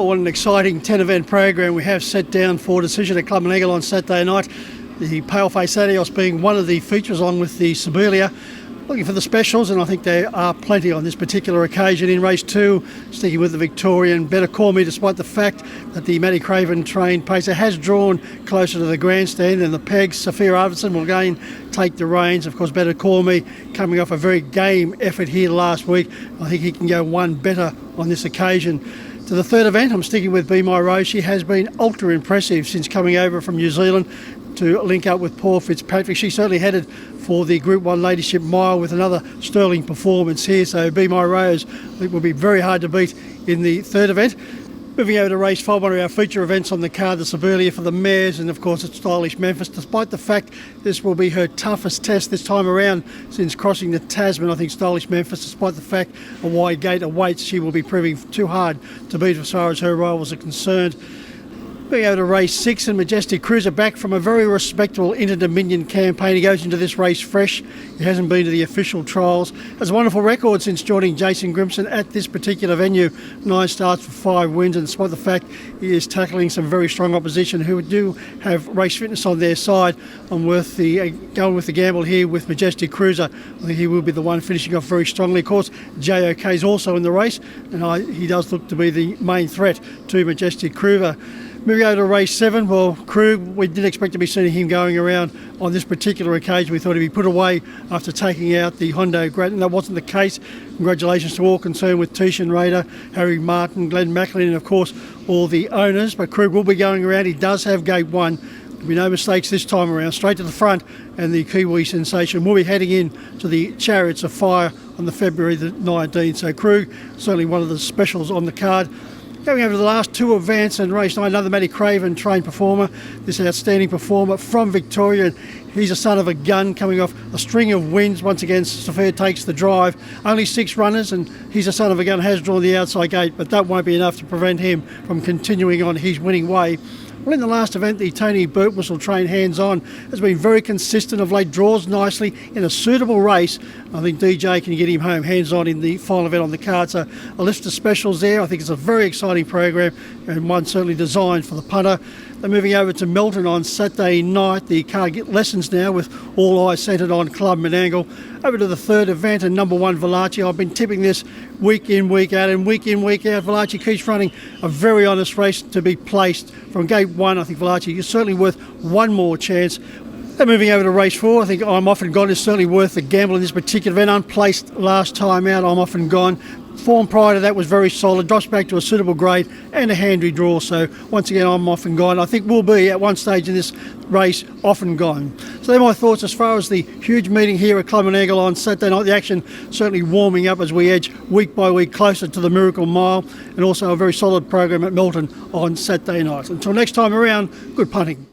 Well, what an exciting 10-event program we have set down for decision at Club Menangle on Saturday night. The Paleface Adios being one of the features on with the Siberia. Looking for the specials, and I think there are plenty on this particular occasion. In race 2, sticking with the Victorian Better Call Me, despite the fact that the Matty Craven trained pacer has drawn closer to the grandstand, and the pegs, Sophia Arvidsson will again take the reins. Of course, Better Call Me coming off a very game effort here last week. I think he can go one better on this occasion. To the third event, I'm sticking with Be My Rose. She has been ultra impressive since coming over from New Zealand to link up with Paul Fitzpatrick. She certainly headed for the Group 1 Ladyship Mile with another sterling performance here. So Be My Rose, I think, will be very hard to beat in the third event. Moving over to race 5, one of our feature events on the card, the Siberia for the mares, and of course it's Stylish Memphis. Despite the fact this will be her toughest test this time around since crossing the Tasman, I think Stylish Memphis, despite the fact a wide gate awaits, she will be proving too hard to beat as far as her rivals are concerned. Moving over to race 6, and Majestic Cruiser back from a very respectable Inter-Dominion campaign. He goes into this race fresh. He hasn't been to the official trials. Has a wonderful record since joining Jason Grimson at this particular venue. 9 starts for 5 wins, and despite the fact he is tackling some very strong opposition who do have race fitness on their side, I'm worth the going with the gamble here with Majestic Cruiser. I think he will be the one finishing off very strongly. Of course, JOK is also in the race, and he does look to be the main threat to Majestic Cruiser. Moving over to race 7, well, Krug, we didn't expect to be seeing him going around on this particular occasion. We thought he'd be put away after taking out the Hondo Grattan. That wasn't the case. Congratulations to all concerned with Tishan Raider, Harry Martin, Glenn Macklin, and of course all the owners. But Krug will be going around. He does have gate 1. There'll be no mistakes this time around. Straight to the front, and the Kiwi Sensation will be heading in to the Chariots of Fire on the February the 19th. So Krug, certainly one of the specials on the card. Going over to the last 2 events, and race 9, another Matty Craven trained performer. This outstanding performer from Victoria. He's a son of a gun coming off a string of wins. Once again, Sophia takes the drive. Only 6 runners, and he's a son of a gun, has drawn the outside gate, but that won't be enough to prevent him from continuing on his winning way. Well, in the last event, the Tony Birtwhistle trained hands-on has been very consistent of late, draws nicely in a suitable race. I think DJ can get him home hands-on in the final event on the card. So a list of specials there. I think it's a very exciting program, and one certainly designed for the punter. Then moving over to Melton on Saturday night. The card get lessons now with all eyes centred on Club Menangle. Over to the third event, and number 1 Valachi. I've been tipping this week in, week out, and week in, week out. Valachi keeps running a very honest race to be placed from gate 1. I think Valachi is certainly worth one more chance. Then moving over to race 4, I think I'm Often Gone is certainly worth the gamble in this particular event. Unplaced last time out, I'm Often Gone. Form prior to that was very solid, drops back to a suitable grade and a handy draw. So once again, I'm Often Gone. I think we'll be at one stage in this race Often Gone. So they're my thoughts as far as the huge meeting here at Club Menangle on Saturday night. The action certainly warming up as we edge week by week closer to the Miracle Mile, and also a very solid program at Melton on Saturday night. Until next time around, good punting.